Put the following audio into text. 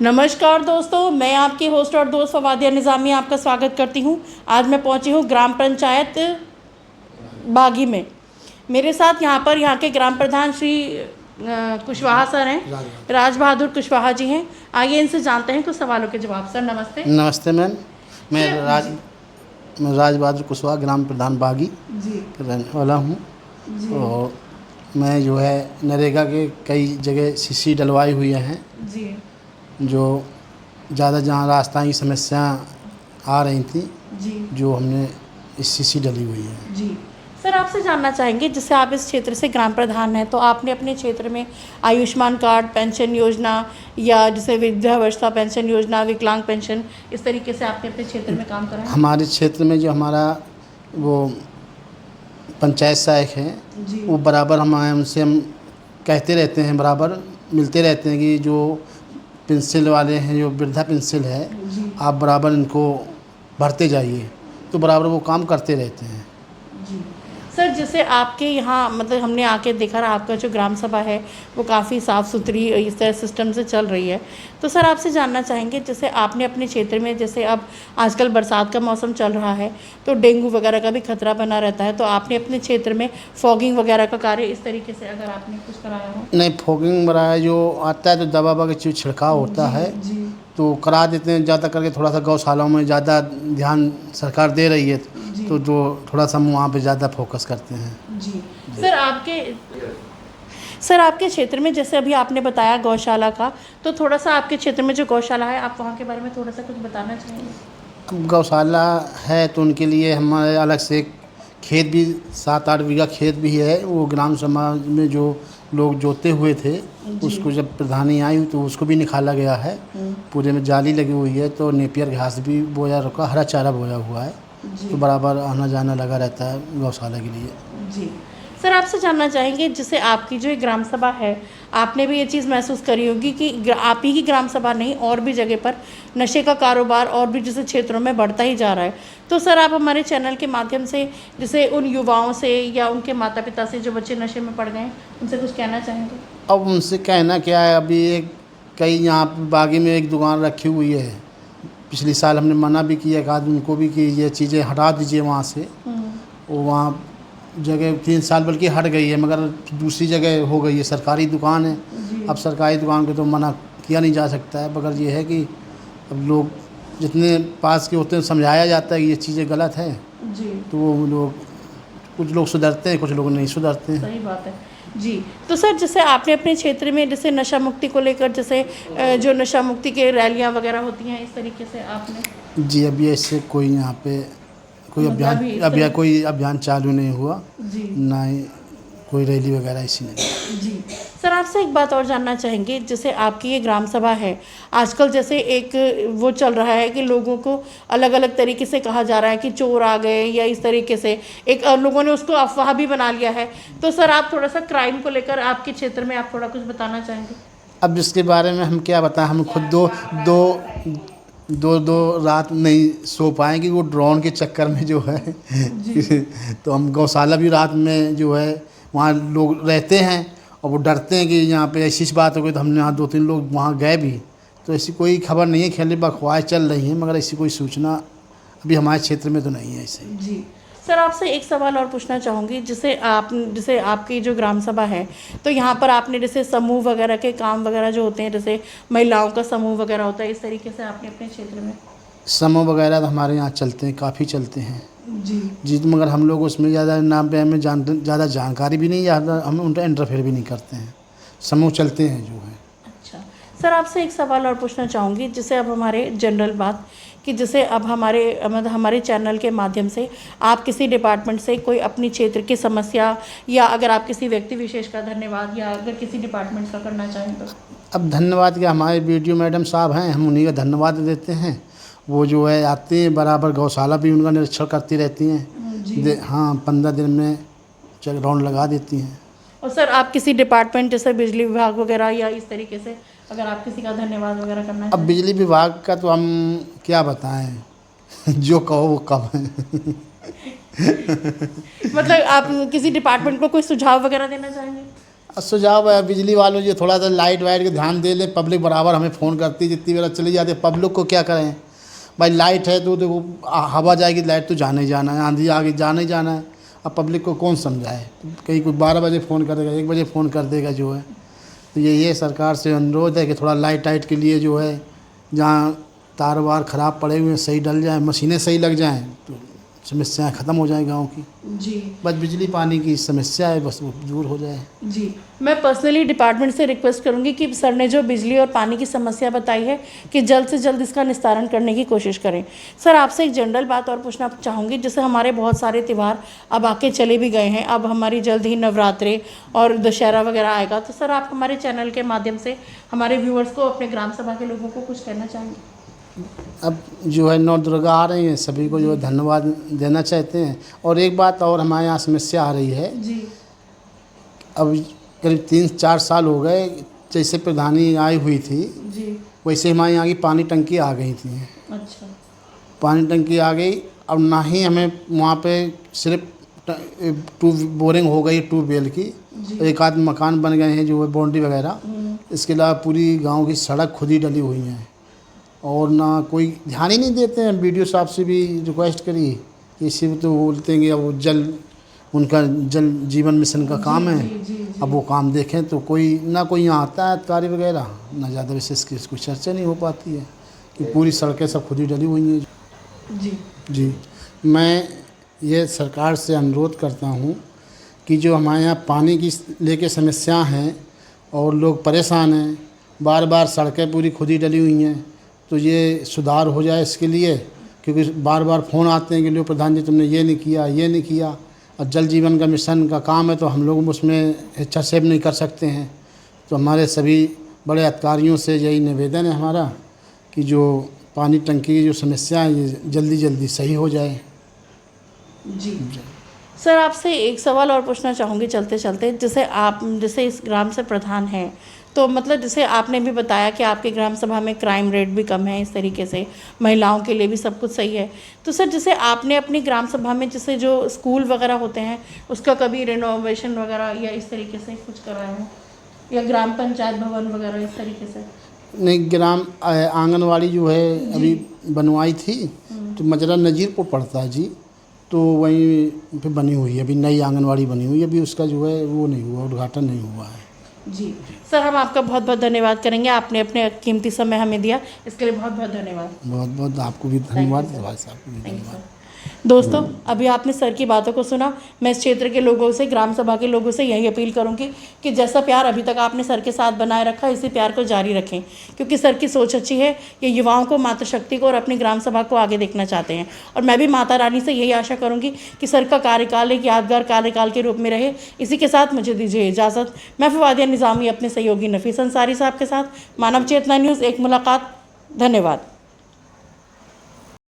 नमस्कार दोस्तों, मैं आपकी होस्ट और दोस्त फवादिया निज़ामी आपका स्वागत करती हूँ। आज मैं पहुँची हूँ ग्राम पंचायत बागी में। मेरे साथ यहाँ के ग्राम प्रधान श्री कुशवाहा सर हैं, राज बहादुर कुशवाहा जी हैं। आइए इनसे जानते हैं कुछ सवालों के जवाब। सर नमस्ते। नमस्ते मैम, मैं राज बहादुर कुशवाहा ग्राम प्रधान बागी जी रहने वाला हूँ। और मैं जो है नरेगा के कई जगह सीसी डलवाई हुई हैं जी जो ज़्यादा जहाँ रास्ता की समस्या आ रही थी जी जो हमने इस सीसी डली हुई है। जी सर, आपसे जानना चाहेंगे, जैसे आप इस क्षेत्र से ग्राम प्रधान हैं, तो आपने अपने क्षेत्र में आयुष्मान कार्ड, पेंशन योजना या जैसे वृद्धावस्था पेंशन योजना, विकलांग पेंशन, इस तरीके से आपने अपने क्षेत्र में काम करा है? हमारे क्षेत्र में जो हमारा वो पंचायत सहायक हैं जी वो बराबर उनसे हम कहते रहते हैं, बराबर मिलते रहते हैं कि जो पेंसिल वाले हैं, जो वृद्धा पेंसिल है, जी आप बराबर इनको भरते जाइए, तो बराबर वो काम करते रहते हैं। जी सर, जैसे आपके यहाँ मतलब हमने आके देखा रहा, आपका जो ग्राम सभा है वो काफ़ी साफ़ सुथरी इस तरह सिस्टम से चल रही है। तो सर आपसे जानना चाहेंगे, जैसे आपने अपने क्षेत्र में, जैसे अब आजकल बरसात का मौसम चल रहा है तो डेंगू वगैरह का भी खतरा बना रहता है, तो आपने अपने क्षेत्र में फॉगिंग वगैरह का कार्य इस तरीके से अगर आपने कुछ कराया हो? नहीं, फॉगिंग वगैरह जो आता है तो दवा ववा का छिड़काव होता है जी तो करा देते हैं। ज़्यादा करके थोड़ा सा गौशालाओं में ज़्यादा ध्यान सरकार दे रही है तो जो थोड़ा सा हम वहाँ पे ज़्यादा फोकस करते हैं। जी सर आपके क्षेत्र में, जैसे अभी आपने बताया गौशाला का, तो थोड़ा सा आपके क्षेत्र में जो गौशाला है, आप वहाँ के बारे में थोड़ा सा कुछ बताना चाहेंगे? अब गौशाला है तो उनके लिए हमारे अलग से खेत भी 7-8 बीघा खेत भी है। वो ग्राम समाज में जो लोग जोते हुए थे उसको जब प्रधानी आई तो उसको भी निकाला गया है। पूरे में जाली लगी हुई है तो नेपियर घास भी बोया रखा, हरा चारा बोया हुआ है, तो बराबर आना जाना लगा रहता है गौशाला के लिए। जी सर, आपसे जानना चाहेंगे, जैसे आपकी जो ग्राम सभा है, आपने भी ये चीज़ महसूस करी होगी कि आप ही की ग्राम सभा नहीं, और भी जगह पर नशे का कारोबार और भी जैसे क्षेत्रों में बढ़ता ही जा रहा है। तो सर आप हमारे चैनल के माध्यम से जैसे उन युवाओं से या उनके माता पिता से जो बच्चे नशे में पड़ गए हैं, उनसे कुछ कहना चाहेंगे? अब उनसे कहना क्या है, अभी एक कई यहाँ बागी में एक दुकान रखी हुई है, पिछले साल हमने मना भी किया, कहा उनको भी कि ये चीज़ें हटा दीजिए वहाँ से। वो वहाँ जगह 3 साल बल्कि हट गई है, मगर दूसरी जगह हो गई है, सरकारी दुकान है। अब सरकारी दुकान को तो मना किया नहीं जा सकता है, मगर ये है कि अब लोग जितने पास के होते हैं समझाया जाता है कि ये चीज़ें गलत हैं जी तो वो लोग, कुछ लोग सुधरते हैं, कुछ लोग नहीं सुधरते हैं। सही बात है जी। तो सर जैसे आपने अपने क्षेत्र में जैसे नशा मुक्ति को लेकर, जैसे जो नशा मुक्ति के रैलियां वगैरह होती हैं, इस तरीके से आपने? जी, अभी ऐसे कोई यहाँ पे कोई कोई अभियान चालू नहीं हुआ जी ना ही कोई रैली वगैरह ऐसी नहीं। जी सर, आपसे एक बात और जानना चाहेंगे, जैसे आपकी ये ग्राम सभा है, आजकल जैसे एक वो चल रहा है कि लोगों को अलग अलग तरीके से कहा जा रहा है कि चोर आ गए, या इस तरीके से एक लोगों ने उसको अफवाह भी बना लिया है। तो सर आप थोड़ा सा क्राइम को लेकर आपके क्षेत्र में आप थोड़ा कुछ बताना चाहेंगे? अब इसके बारे में हम क्या बताएं, हम खुद दो रात नहीं सो पाएंगे वो ड्रोन के चक्कर में जो है तो हम गौशाला भी रात में जो है वहाँ लोग रहते हैं और वो डरते हैं कि यहाँ पे ऐसी बात हो गई, तो हमने यहाँ 2-3 लोग वहाँ गए भी, तो ऐसी कोई खबर नहीं है, खाली अफवाहें चल रही हैं, मगर ऐसी कोई सूचना अभी हमारे क्षेत्र में तो नहीं है ऐसे। जी सर, आपसे एक सवाल और पूछना चाहूँगी, जैसे आपकी जो ग्राम सभा है, तो यहाँ पर आपने जैसे समूह वगैरह के काम वगैरह जो होते हैं, जैसे महिलाओं का समूह वगैरह होता है, इस तरीके से आपने अपने क्षेत्र में? समूह वगैरह तो हमारे यहाँ चलते हैं, काफ़ी चलते हैं जी तो मगर हम लोग उसमें ज़्यादा नाम पे हमें ज़्यादा जानकारी भी नहीं, ज़्यादा हम उनका इंटरफेयर भी नहीं करते हैं। समूह चलते हैं जो है। अच्छा सर, आपसे एक सवाल और पूछना चाहूँगी, जैसे अब हमारे जनरल बात कि जैसे अब हमारे चैनल के माध्यम से आप किसी डिपार्टमेंट से कोई अपनी क्षेत्र की समस्या, या अगर आप किसी व्यक्ति विशेष का धन्यवाद, या अगर किसी डिपार्टमेंट का करना चाहें तो? अब धन्यवाद क्या, हमारे वीडियो मैडम साहब हैं, हम उन्हीं का धन्यवाद देते हैं। वो जो है आते हैं बराबर, गौशाला भी उनका निरीक्षण करती रहती हैं। हाँ, 15 दिन में राउंड लगा देती हैं। और सर आप किसी डिपार्टमेंट जैसे बिजली विभाग वगैरह या इस तरीके से अगर आप किसी का धन्यवाद वगैरह करना अब बिजली विभाग का तो हम क्या बताएं जो कहो वो कम है मतलब आप किसी डिपार्टमेंट को कोई सुझाव वगैरह देना चाहेंगे? सुझाव है बिजली वालों ये थोड़ा सा लाइट वाइट के ध्यान दे लें। पब्लिक बराबर हमें फ़ोन करती है, जितनी बेला चली जाती है। पब्लिक को क्या करें भाई, लाइट है तो देखो हवा जाएगी, लाइट तो जाना ही जाना है, आंधी आगे जाना ही जाना है। अब पब्लिक को कौन समझाए, कहीं कोई 12 बजे फ़ोन करेगा, 1 बजे फ़ोन कर देगा जो है। तो ये सरकार से अनुरोध है कि थोड़ा लाइट टाइट के लिए जो है, जहाँ तार वार ख़राब पड़े हुए हैं सही डल जाए, मशीनें सही लग जाएँ तो समस्याएं ख़त्म हो जाए गांव की। जी बस बिजली पानी की समस्या है, बस वो दूर हो जाए। जी, मैं पर्सनली डिपार्टमेंट से रिक्वेस्ट करूंगी कि सर ने जो बिजली और पानी की समस्या बताई है कि जल्द से जल्द इसका निस्तारण करने की कोशिश करें। सर आपसे एक जनरल बात और पूछना चाहूँगी, जैसे हमारे बहुत सारे त्यौहार अब आके चले भी गए हैं, अब हमारी जल्द ही नवरात्रे और दशहरा वगैरह आएगा, तो सर आप हमारे चैनल के माध्यम से हमारे व्यूअर्स को, अपने ग्राम सभा के लोगों को कुछ कहना चाहेंगे? अब जो है नौ दुर्गा आ रही हैं, सभी को जो है धन्यवाद देना चाहते हैं। और एक बात और हमारे यहाँ समस्या आ रही है, जी अब करीब 3-4 साल हो गए, जैसे प्रधानी आई हुई थी जी, वैसे हमारे यहाँ की पानी टंकी आ गई थी। अच्छा पानी टंकी आ गई, अब ना ही हमें वहाँ पे सिर्फ बोरिंग हो गई ट्यूबवेल की, एक आध मकान बन गए हैं जो है बाउंड्री वगैरह, इसके अलावा पूरी गांव की सड़क खुद ही डली हुई हैं और ना कोई ध्यान ही नहीं देते हैं। बीडीओ साहब से भी रिक्वेस्ट करी, इसी तो बोलते हैं कि अब वो उनका जल जीवन मिशन का काम है, अब वो काम देखें तो कोई यहाँ आता है अधिकारी वगैरह, ना ज़्यादा विशेष की कोई चर्चा नहीं हो पाती है कि पूरी सड़कें सब खुद ही डली हुई हैं। जी, मैं ये सरकार से अनुरोध करता हूँ कि जो हमारे यहाँ पानी की लेके समस्या हैं और लोग परेशान हैं, बार बार सड़कें पूरी खुद ही डली हुई हैं, तो ये सुधार हो जाए इसके लिए। क्योंकि बार बार फ़ोन आते हैं कि लो प्रधान जी तुमने ये नहीं किया, ये नहीं किया। और जल जीवन का मिशन का काम है तो हम लोग उसमें हस्तक्षेप नहीं कर सकते हैं। तो हमारे सभी बड़े अधिकारियों से यही निवेदन है हमारा कि जो पानी टंकी की जो समस्या है ये जल्दी जल्दी सही हो जाए। जी सर, आपसे एक सवाल और पूछना चाहूँगी चलते चलते, जैसे इस ग्राम से प्रधान हैं, तो मतलब जैसे आपने भी बताया कि आपके ग्राम सभा में क्राइम रेट भी कम है, इस तरीके से महिलाओं के लिए भी सब कुछ सही है। तो सर जैसे आपने अपनी ग्राम सभा में जैसे जो स्कूल वगैरह होते हैं उसका कभी रिनोवेशन वगैरह या इस तरीके से कुछ कराया हो, या ग्राम पंचायत भवन वगैरह इस तरीके से? नहीं, ग्राम आंगनवाड़ी जो है अभी बनवाई थी, तो मजरा नज़ीरपुर पड़ता है जी, तो वहीं पे बनी हुई है, अभी नई आंगनवाड़ी बनी हुई है, अभी उसका जो है वो नहीं हुआ, उद्घाटन नहीं हुआ है। जी सर, हम आपका बहुत बहुत धन्यवाद करेंगे, आपने अपने कीमती समय हमें दिया, इसके लिए बहुत बहुत धन्यवाद। बहुत बहुत आपको भी धन्यवाद, भाई साहब को भी थैंक यू धन्यवाद। सर। दोस्तों, अभी आपने सर की बातों को सुना। मैं इस क्षेत्र के लोगों से, ग्राम सभा के लोगों से यही अपील करूंगी कि जैसा प्यार अभी तक आपने सर के साथ बनाए रखा, इसी प्यार को जारी रखें, क्योंकि सर की सोच अच्छी है। ये युवाओं को, मातृशक्ति को और अपनी ग्राम सभा को आगे देखना चाहते हैं। और मैं भी माता रानी से यही आशा करूँगी कि सर का कार्यकाल एक यादगार कार्यकाल के रूप में रहे। इसी के साथ मुझे दीजिए इजाज़त। मैं फवादिया निज़ामी अपने सहयोगी नफीस अंसारी साहब के साथ, मानव चेतना न्यूज़, एक मुलाकात। धन्यवाद।